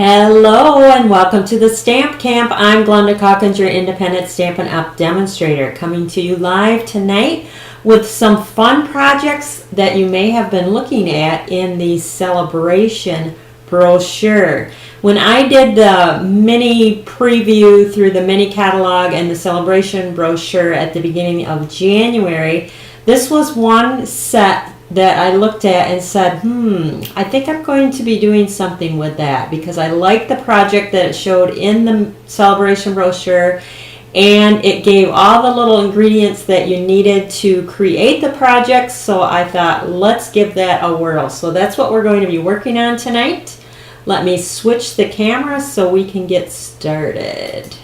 Hello and welcome to the Stamp Camp. I'm Glenda Calkins, your independent Stampin' Up! Demonstrator, coming to you live tonight with some fun projects that you may have been looking at in the Sale-a-bration Brochure. When I did the mini preview through the mini catalog and the Sale-a-bration Brochure at the beginning of January, this was one set that I looked at and said, I think I'm going to be doing something with that because I like the project that it showed in the Sale-a-bration Brochure, and it gave all the little ingredients that you needed to create the project. So I thought, let's give that a whirl. So that's what we're going to be working on tonight. Let me switch the camera so we can get started.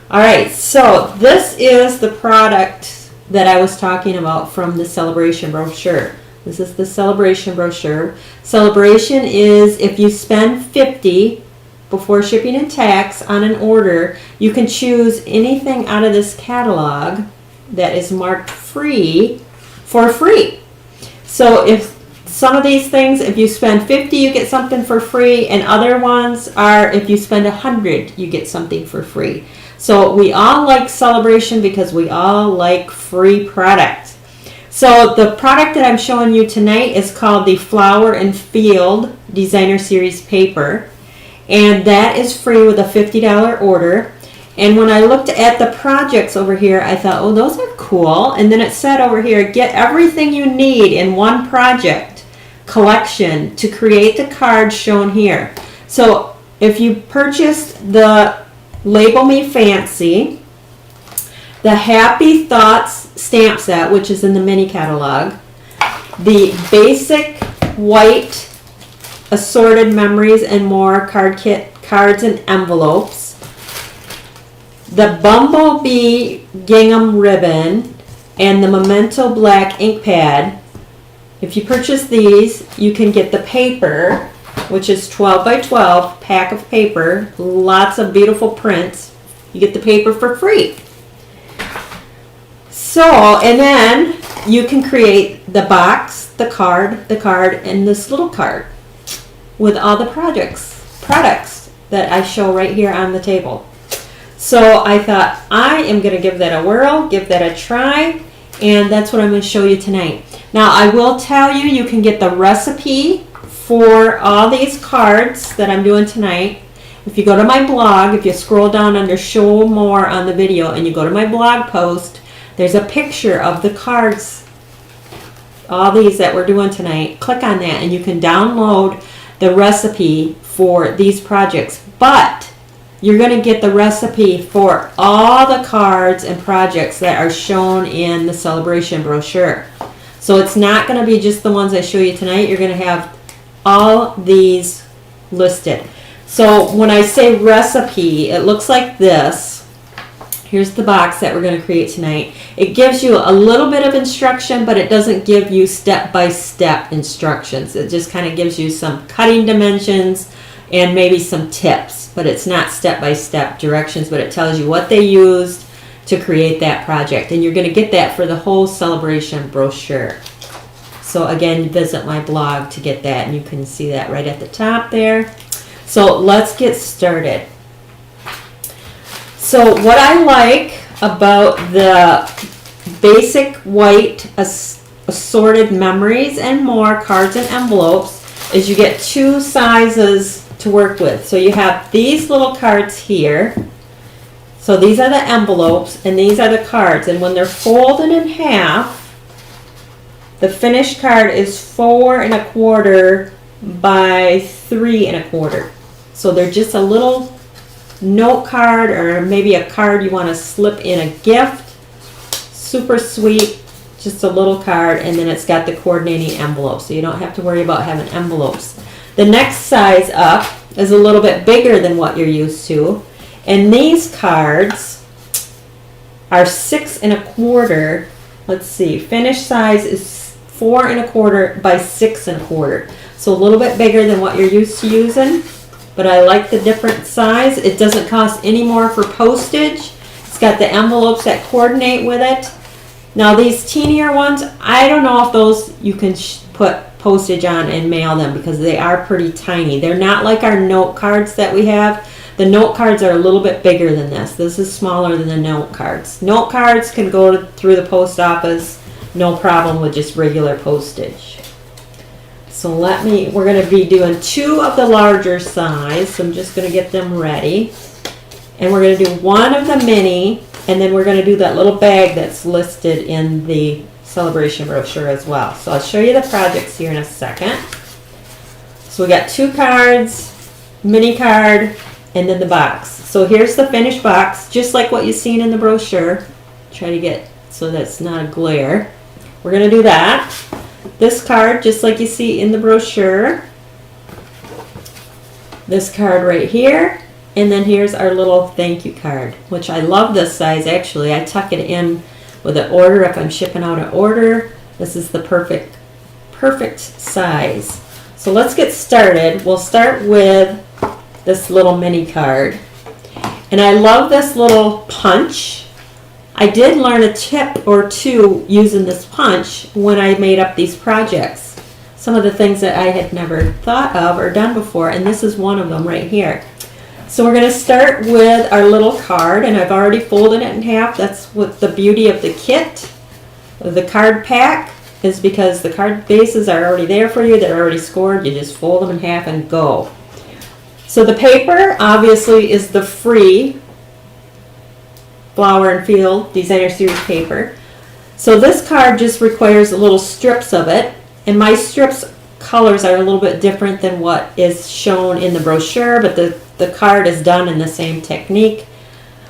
All right, so this is the product that I was talking about from the Sale-a-bration Brochure. This is the Sale-a-bration Brochure. Sale-a-bration is if you spend $50 before shipping and tax on an order, you can choose anything out of this catalog that is marked free for free. So if some of these things, if you spend $50, you get something for free, and other ones are if you spend $100, you get something for free. So we all like Sale-a-bration because we all like free products. So the product that I'm showing you tonight is called the Flower and Field Designer Series paper, and that is free with a $50 order. And when I looked at the projects over here, I thought, oh, those are cool. And then it said over here, get everything you need in one project collection to create the cards shown here. So if you purchased the Label Me Fancy, the Happy Thoughts stamp set, which is in the mini catalog, the basic white assorted memories and more card kit cards and envelopes, the Bumblebee gingham ribbon, and the Memento black ink pad. If you purchase these, you can get the paper, which is 12 by 12 pack of paper, lots of beautiful prints. You get the paper for free. So, and then you can create the box, the card, and this little card with all the products that I show right here on the table. So I thought I am going to give that a whirl, give that a try, and that's what I'm going to show you tonight. Now I will tell you, you can get the recipe for all these cards that I'm doing tonight. If you go to my blog, if you scroll down under show more on the video and you go to my blog post, there's a picture of the cards, all these that we're doing tonight. Click on that and you can download the recipe for these projects. But you're going to get the recipe for all the cards and projects that are shown in the Sale-a-bration Brochure. So it's not going to be just the ones I show you tonight. You're going to have all these listed. So when I say recipe, it looks like this. Here's the box that we're going to create tonight. It gives you a little bit of instruction, but it doesn't give you step-by-step instructions. It just kind of gives you some cutting dimensions and maybe some tips, but it's not step-by-step directions, but it tells you what they used to create that project. And you're going to get that for the whole Sale-a-bration Brochure. So again, visit my blog to get that, and you can see that right at the top there. So let's get started. So what I like about the basic white assorted memories and more cards and envelopes is you get two sizes to work with. So you have these little cards here. So these are the envelopes and these are the cards, and when they're folded in half, the finished card is 4 1/4 by 3 1/4. So they're just a little note card, or maybe a card you want to slip in a gift. Super sweet, just a little card, and then it's got the coordinating envelope, so you don't have to worry about having envelopes. The next size up is a little bit bigger than what you're used to, and these cards are 6 1/4. Let's see, finished size is 4 1/4 by 6 1/4. So a little bit bigger than what you're used to using, but I like the different size. It doesn't cost any more for postage. It's got the envelopes that coordinate with it, Now these teenier ones, I don't know if those you can put postage on and mail them because they are pretty tiny. They're not like our note cards that we have. The note cards are a little bit bigger than this. This is smaller than the note cards. Note cards can go through the post office, no problem with just regular postage. So we're going to be doing 2 of the larger size. So I'm just going to get them ready. And we're going to do 1 of the mini, and then we're going to do that little bag that's listed in the Sale-a-bration brochure as well. So I'll show you the projects here in a second. So we got 2 cards, mini card, and then the box. So here's the finished box, just like what you've seen in the brochure. Try to get so that's not a glare. We're going to do that. This card, just like you see in the brochure. This card right here. And then here's our little thank you card, which I love this size actually. I tuck it in with an order if I'm shipping out an order. This is the perfect size. So let's get started. We'll start with this little mini card. And I love this little punch. I did learn a tip or 2 using this punch when I made up these projects. Some of the things that I had never thought of or done before, and this is one of them right here. So we're going to start with our little card, and I've already folded it in half. That's what the beauty of the kit, the card pack, is because the card bases are already there for you. They're already scored. You just fold them in half and go. So the paper obviously is the free Flower and Field Designer Series paper. So this card just requires little strips of it, and my strips colors are a little bit different than what is shown in the brochure, but the card is done in the same technique.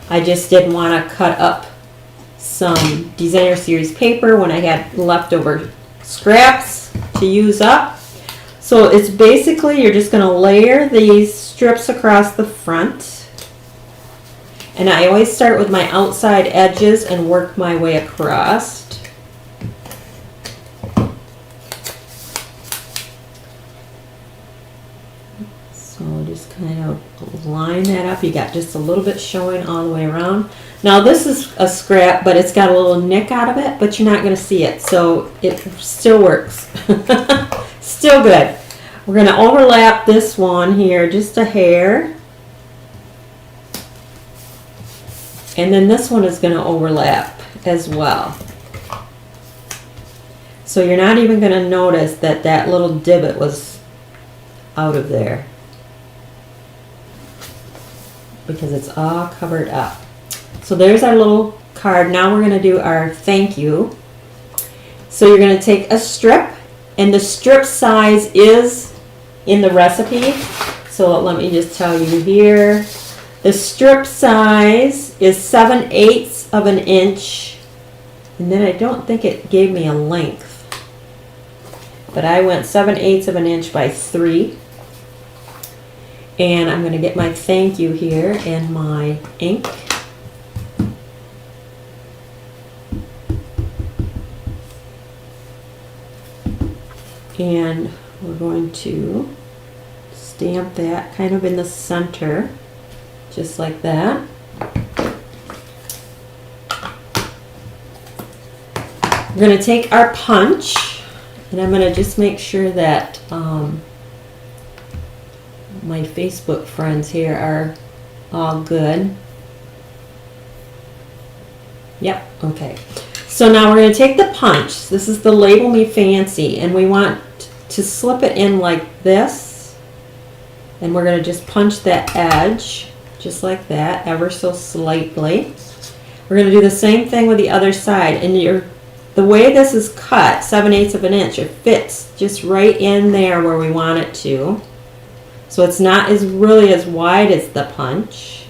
I just didn't want to cut up some Designer Series paper when I had leftover scraps to use up. So it's basically, you're just going to layer these strips across the front. And I always start with my outside edges and work my way across. So just kind of line that up. You got just a little bit showing all the way around. Now this is a scrap, but it's got a little nick out of it, but you're not going to see it. So it still works. Still good. We're going to overlap this one here just a hair. And then this one is going to overlap as well. So you're not even going to notice that that little divot was out of there, because it's all covered up. So there's our little card. Now we're going to do our thank you. So you're going to take a strip, and the strip size is in the recipe. So let me just tell you here. The strip size is 7/8 of an inch, and then I don't think it gave me a length, but I went 7/8 of an inch by 3. And I'm going to get my thank you here in my ink. And we're going to stamp that kind of in the center. Just like that. We're going to take our punch, and I'm going to just make sure that my Facebook friends here are all good. Yep, okay. So now we're going to take the punch. This is the Label Me Fancy, and we want to slip it in like this. And we're going to just punch that edge. Just like that, ever so slightly. We're going to do the same thing with the other side. And the way this is cut, 7/8 of an inch, it fits just right in there where we want it to. So it's not really as wide as the punch.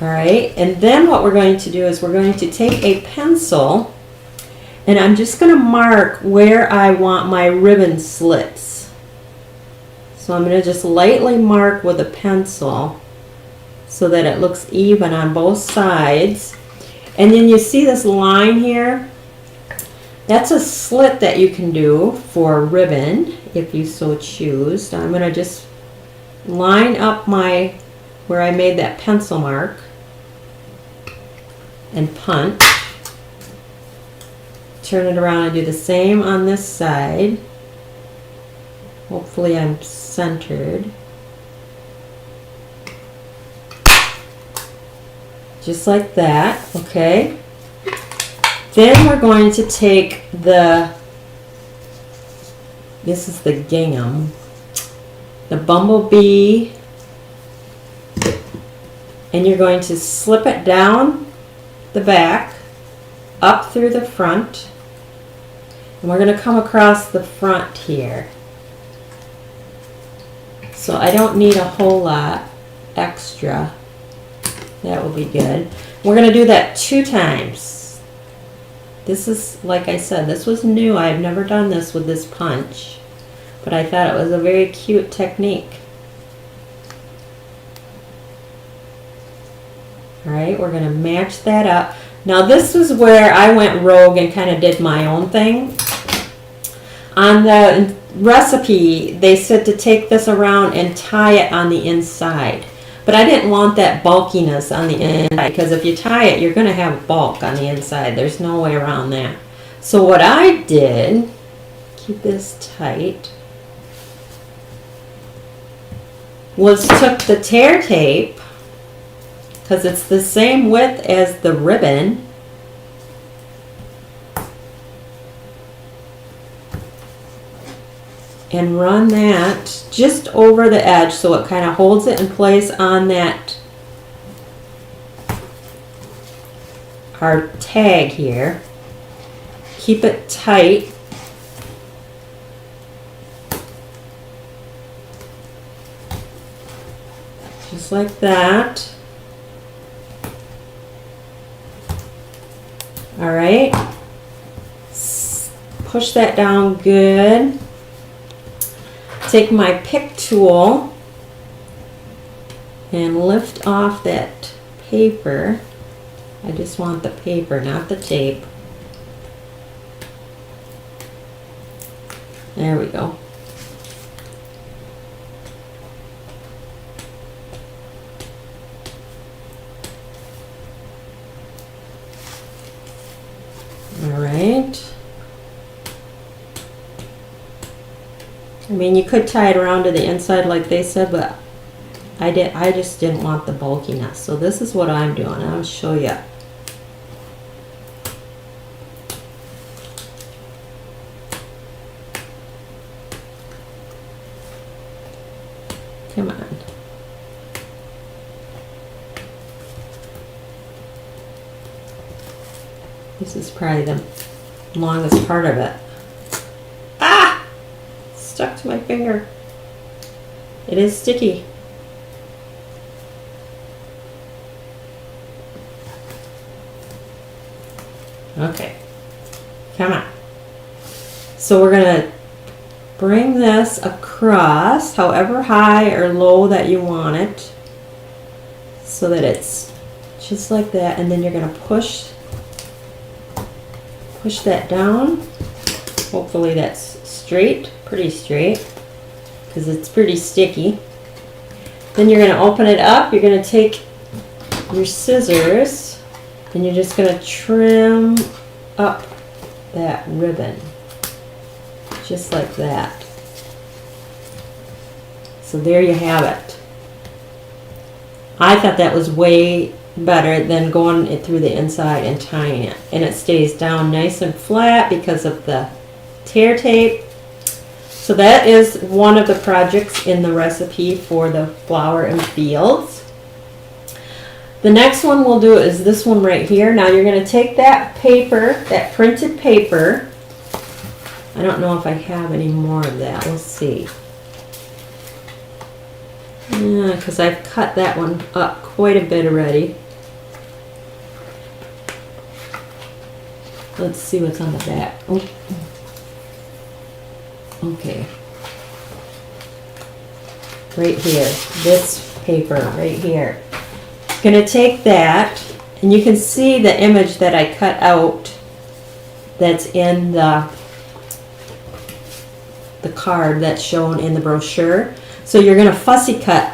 All right, and then what we're going to do is we're going to take a pencil, and I'm just going to mark where I want my ribbon slits. So I'm going to just lightly mark with a pencil so that it looks even on both sides. And then you see this line here? That's a slit that you can do for a ribbon if you so choose. So I'm going to just line up where I made that pencil mark. and punch. Turn it around and do the same on this side. Hopefully I'm centered. Just like that, okay? Then we're going to take this is the gingham, the bumblebee, and you're going to slip it down the back, up through the front, and we're going to come across the front here. So I don't need a whole lot extra. That will be good. We're going to do that 2 times. This is, like I said, this was new. I've never done this with this punch, but I thought it was a very cute technique. All right, we're going to match that up. Now this is where I went rogue and kind of did my own thing. On the recipe, they said to take this around and tie it on the inside. But I didn't want that bulkiness on the inside, because if you tie it, you're going to have bulk on the inside. There's no way around that. So what I did, keep this tight, was took the tear tape, because it's the same width as the ribbon, and run that just over the edge so it kind of holds it in place on that, our tag here. Keep it tight. Just like that. All right. Push that down good. Take my pick tool and lift off that paper. I just want the paper, not the tape. There we go. All right. I mean, you could tie it around to the inside like they said, but I just didn't want the bulkiness. So this is what I'm doing. I'll show you. Come on. This is probably the longest part of it. Ah! Stuck to my finger. It is sticky. Okay. Come on. So we're going to bring this across however high or low that you want it, so that it's just like that, and then you're going to push that down. Hopefully that's straight, pretty straight, because it's pretty sticky. Then you're going to open it up. You're going to take your scissors and you're just going to trim up that ribbon, just like that. So there you have it. I thought that was way better than going it through the inside and tying it, and it stays down nice and flat because of the tear tape. So that is one of the projects in the recipe for the flower and fields. The next one we'll do is this one right here. Now you're going to take that paper, that printed paper. I don't know if I have any more of that. We'll see. Yeah, because I've cut that one up quite a bit already. Let's see what's on the back. Oh. Okay. Right here. This paper right here. I'm going to take that, and you can see the image that I cut out that's in the card that's shown in the brochure. So you're going to fussy cut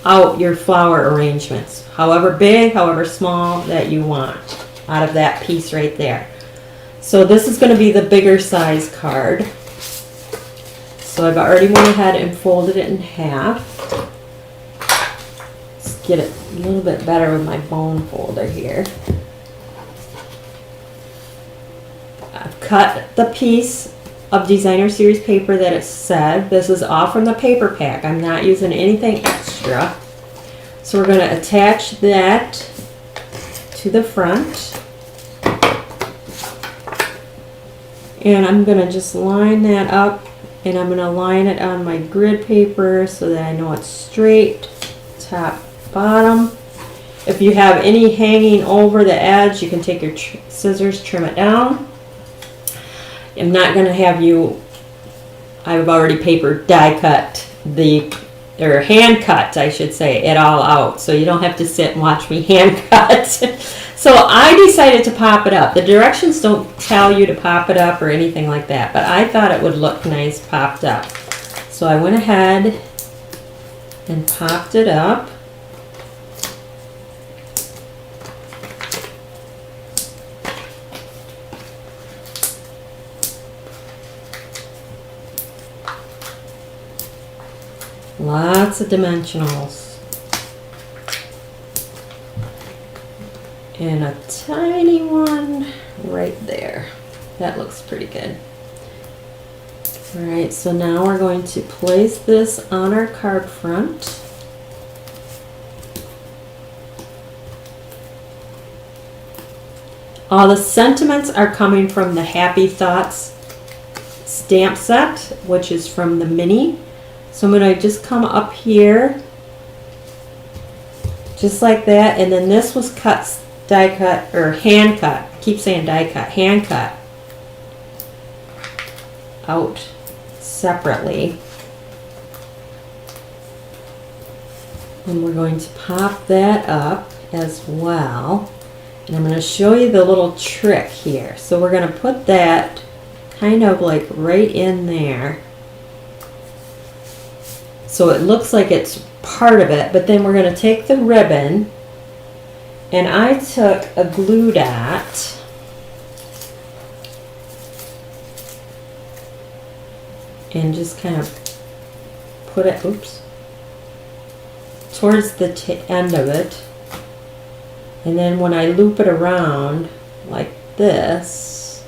out your flower arrangements, however big, however small that you want. out of that piece right there. So this is going to be the bigger size card. So I've already went ahead and folded it in half. Let's get it a little bit better with my bone folder here. I've cut the piece of designer series paper that it said. This is all from the paper pack. I'm not using anything extra. So we're going to attach that to the front. And I'm going to just line that up, and I'm going to line it on my grid paper so that I know it's straight, top, bottom. If you have any hanging over the edge, you can take your scissors, trim it down. I'm not going to have you, I've already paper die cut or hand cut, I should say, it all out. So you don't have to sit and watch me hand cut. So I decided to pop it up. The directions don't tell you to pop it up or anything like that, but I thought it would look nice popped up. So I went ahead and popped it up. Lots of dimensionals. And a tiny one right there. That looks pretty good. Alright, so now we're going to place this on our card front. All the sentiments are coming from the Happy Thoughts stamp set, which is from the mini. So I'm going to just come up here, just like that, and then this was cut, die cut, or hand cut. I keep saying die cut, hand cut out separately. And we're going to pop that up as well. And I'm going to show you the little trick here. So we're going to put that kind of like right in there. So it looks like it's part of it, but then we're going to take the ribbon, and I took a glue dot and just kind of put it, towards the end of it. And then when I loop it around like this,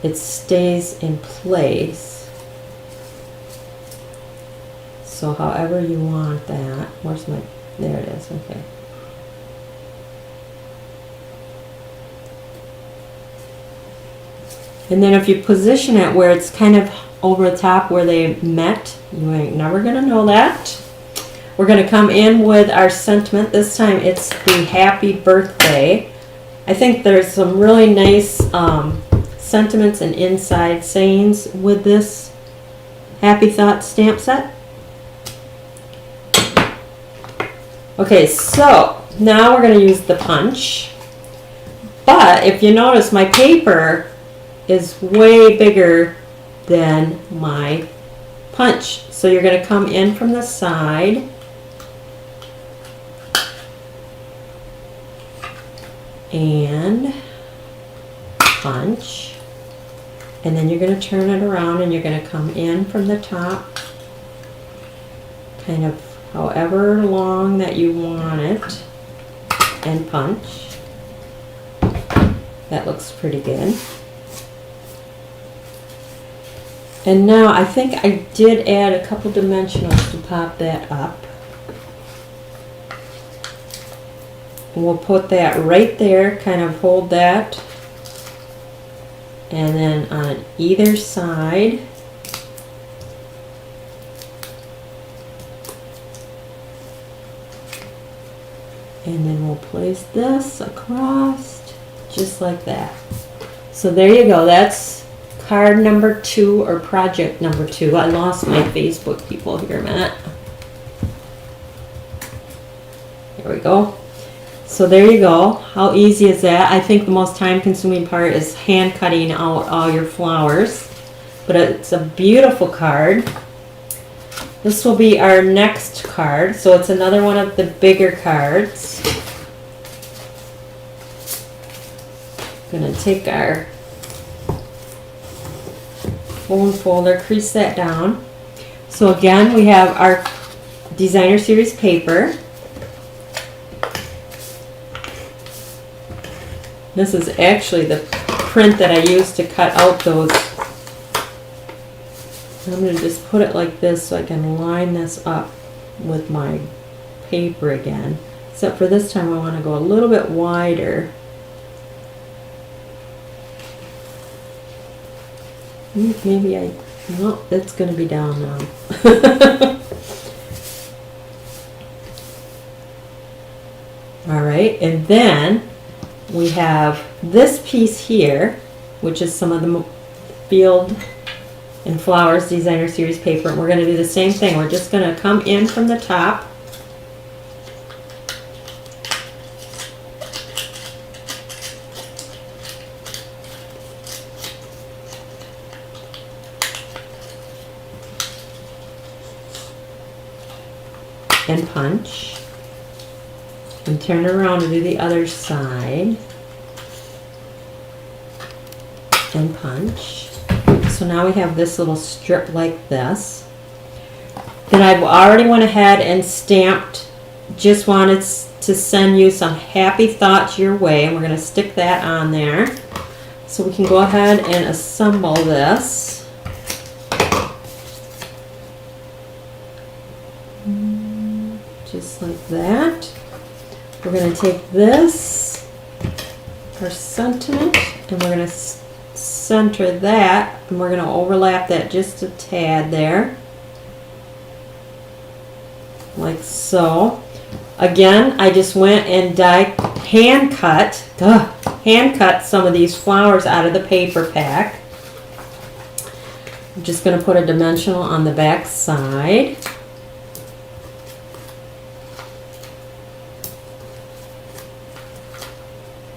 it stays in place. So however you want that. Where's my, there it is, okay. And then if you position it where it's kind of over the top where they met, you ain't never gonna know that. We're gonna come in with our sentiment. This time it's the happy birthday. I think there's some really nice sentiments and inside sayings with this Happy Thoughts stamp set. Okay, so now we're going to use the punch. But if you notice, my paper is way bigger than my punch. So you're going to come in from the side. And punch. And then you're going to turn it around and you're going to come in from the top. Kind of however long that you want it, and punch. That looks pretty good. And now I think I did add a couple dimensionals to pop that up. We'll put that right there, kind of hold that, and then on either side. And then we'll place this across just like that. So there you go. That's card number 2 or project number 2. I lost my Facebook people here a minute. There we go. So there you go. How easy is that? I think the most time consuming part is hand cutting out all your flowers. But it's a beautiful card. This will be our next card. So it's another one of the bigger cards. Gonna take our bone folder, crease that down. So again, we have our designer series paper. This is actually the print that I used to cut out those. I'm going to just put it like this so I can line this up with my paper again. Except for this time I want to go a little bit wider. Maybe no, it's going to be down now. All right, and then we have this piece here, which is some of the Field and Flowers Designer Series paper. And we're going to do the same thing. We're just going to come in from the top. And punch. And turn around to do the other side. And punch. So now we have this little strip like this. Then I've already went ahead and stamped. Just wanted to send you some happy thoughts your way, and we're going to stick that on there. So we can go ahead and assemble this. Just like that. We're going to take this, our sentiment, and we're going to center that, and we're going to overlap that just a tad there, like so. Again, I just went and hand cut some of these flowers out of the paper pack. I'm just going to put a dimensional on the back side.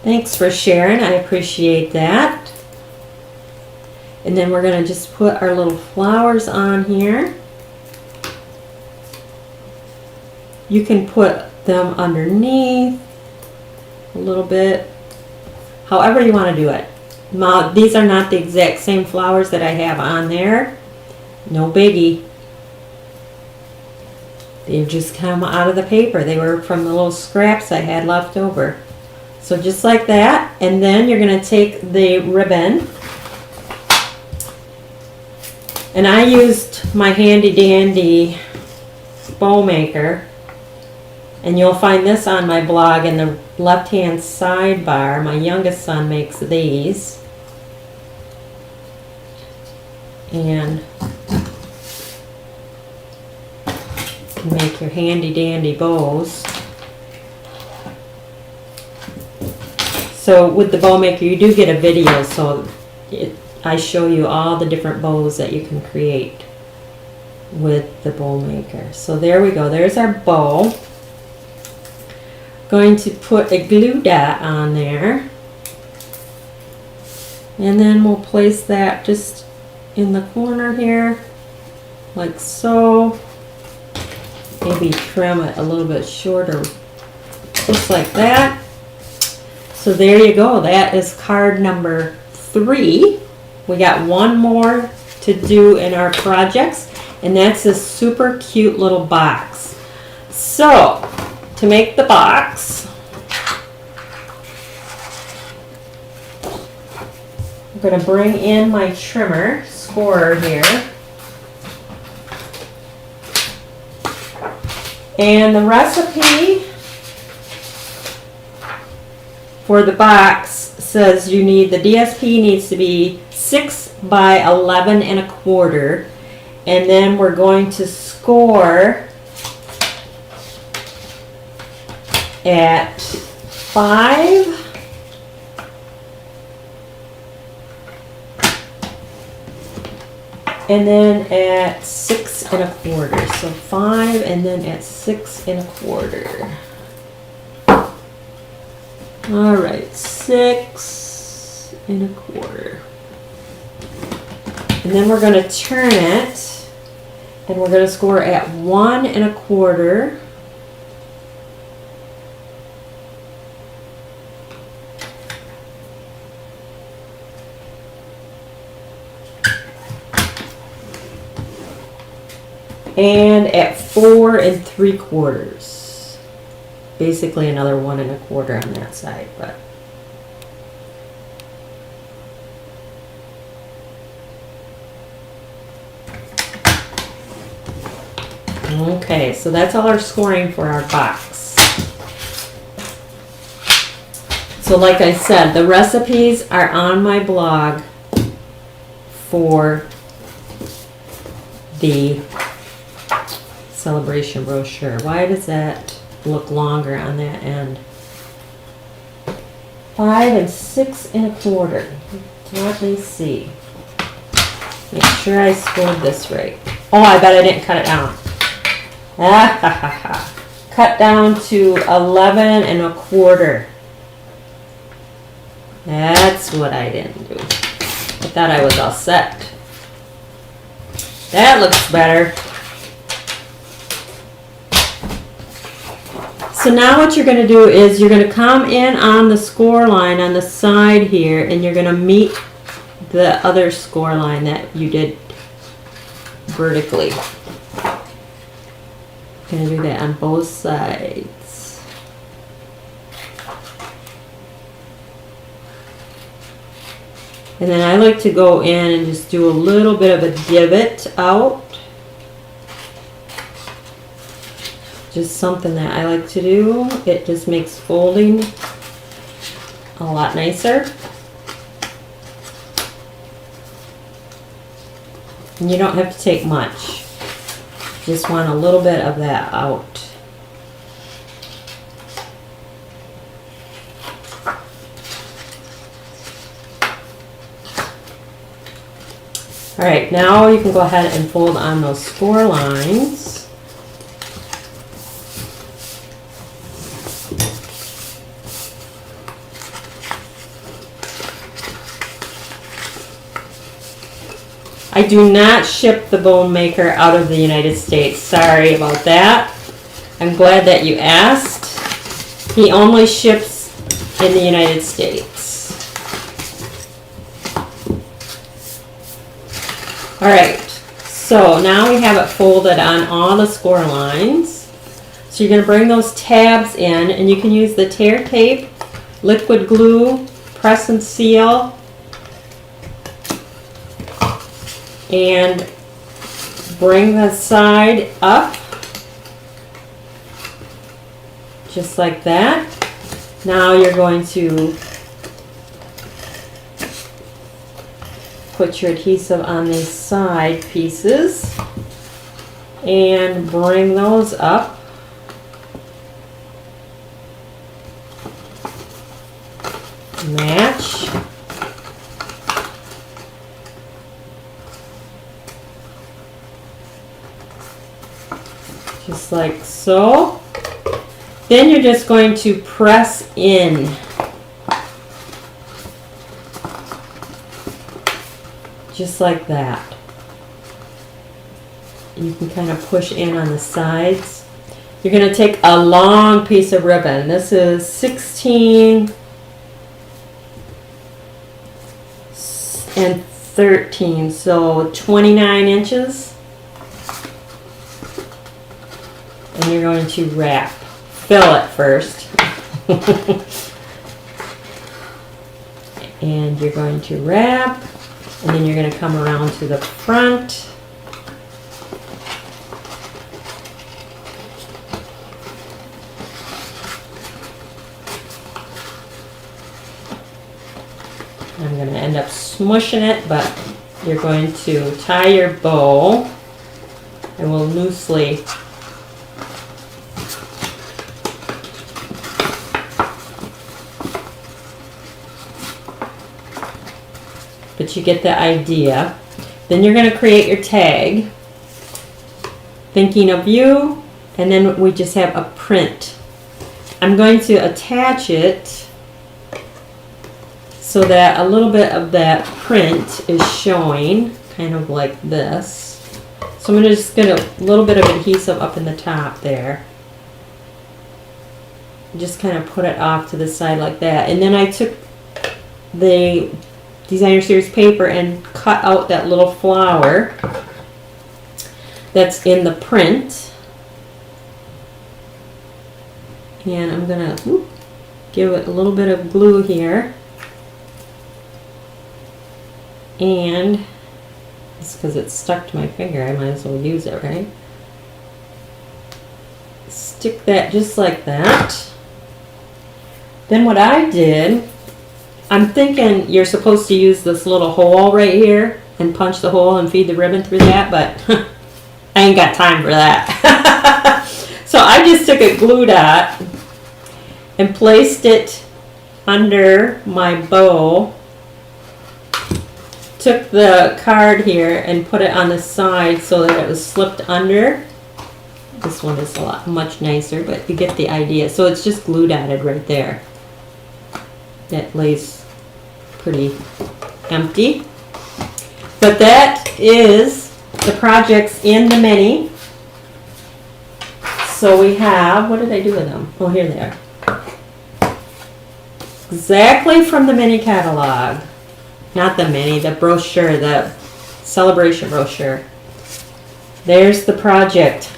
Thanks for sharing, I appreciate that. And then we're going to just put our little flowers on here. You can put them underneath a little bit, however you want to do it. Now, these are not the exact same flowers that I have on there. No biggie. They just come out of the paper. They were from the little scraps I had left over. So just like that, and then you're going to take the ribbon, and I used my handy dandy bow maker, and you'll find this on my blog in the left hand sidebar. My youngest son makes these, and you can make your handy dandy bows. So with the bow maker, you do get a video, so I show you all the different bows that you can create with the bow maker. So there we go. There's our bow. Going to put a glue dot on there. And then we'll place that just in the corner here, like so. Maybe trim it a little bit shorter, just like that. So there you go. That is card number 3. We got one more to do in our projects, and that's this super cute little box. So to make the box, I'm going to bring in my trimmer scorer here. And the recipe for the box says you need, the DSP needs to be 6 by 11 1/4, and then we're going to score at 5 and then at 6 1/4. So 5 and then at 6 1/4. All right, 6 1/4. And then we're going to turn it, and we're going to score at 1 1/4. and at 4 3/4. Basically another 1 1/4 on that side, but okay, so that's all our scoring for our box. So like I said, the recipes are on my blog for the Sale-a-bration Brochure. Why does that look longer on that end? 5 6 1/4. Let me see. Make sure I scored this right. Oh, I bet I didn't cut it down. Ah, ha, ha, ha. Cut down to 11 1/4. That's what I didn't do. I thought I was all set. That looks better. So now what you're going to do is you're going to come in on the score line on the side here, and you're going to meet the other score line that you did vertically. Going to do that on both sides. And then I like to go in and just do a little bit of a divot out. Just something that I like to do. It just makes folding a lot nicer. And you don't have to take much. Just want a little bit of that out. All right, now you can go ahead and fold on those score lines. I do not ship the Bone Maker out of the United States. Sorry about that. I'm glad that you asked. He only ships in the United States. All right, so now we have it folded on all the score lines. So you're going to bring those tabs in, and you can use the tear tape, liquid glue, press and seal, and bring the side up just like that. Now you're going to put your adhesive on these side pieces and bring those up. Match. Just like so. Then you're just going to press in. Just like that. You can kind of push in on the sides. You're going to take a long piece of ribbon. This is 16 and 13, so 29 inches. And you're going to wrap. Fill it first. And you're going to wrap. And then you're going to come around to the front. I'm going to end up smushing it, but you're going to tie your bow. I will loosely but you get the idea. Then you're going to create your tag, thinking of you, and then we just have a print. I'm going to attach it so that a little bit of that print is showing, kind of like this. So I'm just going to a little bit of adhesive up in the top there. Just kind of put it off to the side like that. And then I took the Designer Series paper and cut out that little flower. that's in the print. And I'm gonna give it a little bit of glue here. And it's because it's stuck to my finger, I might as well use it, right? Stick that just like that. Then what I did, I'm thinking you're supposed to use this little hole right here and punch the hole and feed the ribbon through that, but I ain't got time for that. So I just took a glue dot and placed it under my bow. Took the card here and put it on the side so that it was slipped under. This one is much nicer, but you get the idea. So it's just glue dotted right there. That lays pretty empty. But that is the projects in the mini. So we have, what did I do with them? Oh, here they are. Exactly from the mini catalog. Not the mini, the brochure, the Sale-a-bration Brochure. There's the project.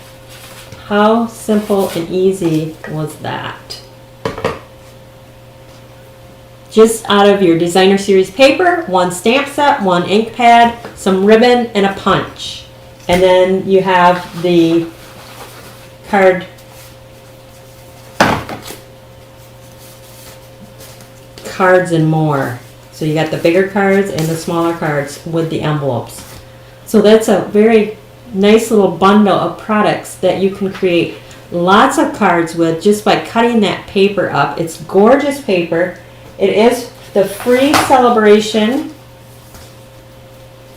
How simple and easy was that? Just out of your designer series paper, one stamp set, one ink pad, some ribbon, and a punch. And then you have the cards and more. So you got the bigger cards and the smaller cards with the envelopes. So that's a very nice little bundle of products that you can create lots of cards with just by cutting that paper up. It's gorgeous paper. It is the free Sale-a-bration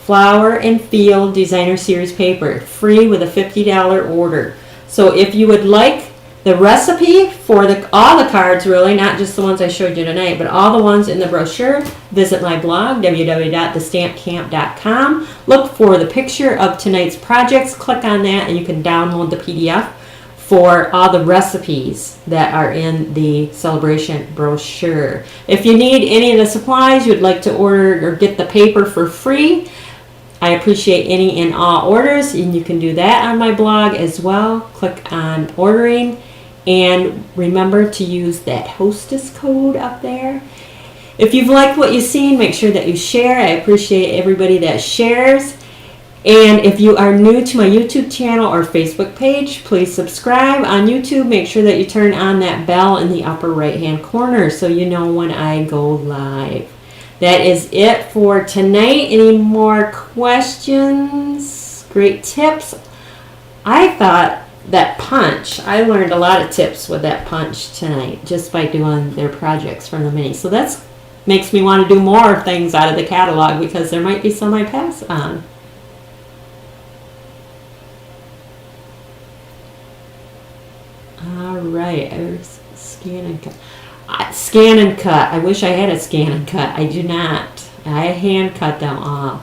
Flower and Field Designer Series paper, free with a $50 order. So if you would like the recipe for all the cards, really, not just the ones I showed you tonight, but all the ones in the brochure, visit my blog, www.TheStampCamp.com. Look for the picture of tonight's projects. Click on that, and you can download the PDF for all the recipes that are in the Sale-a-bration Brochure. If you need any of the supplies, you'd like to order or get the paper for free, I appreciate any and all orders, and you can do that on my blog as well. Click on ordering. And remember to use that hostess code up there. If you've liked what you've seen, make sure that you share. I appreciate everybody that shares. And if you are new to my YouTube channel or Facebook page, please subscribe. On YouTube, make sure that you turn on that bell in the upper right-hand corner so you know when I go live. That is it for tonight. Any more questions? Great tips. I thought that punch, I learned a lot of tips with that punch tonight just by doing their projects from the mini. So that makes me want to do more things out of the catalog because there might be some I pass on. All right, scan and cut. Scan and cut. I wish I had a scan and cut. I do not. I hand cut them all.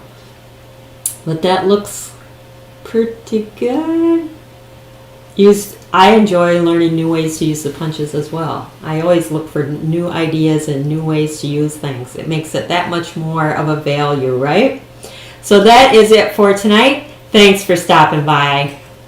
But that looks pretty good. I enjoy learning new ways to use the punches as well. I always look for new ideas and new ways to use things. It makes it that much more of a value, right? So that is it for tonight. Thanks for stopping by.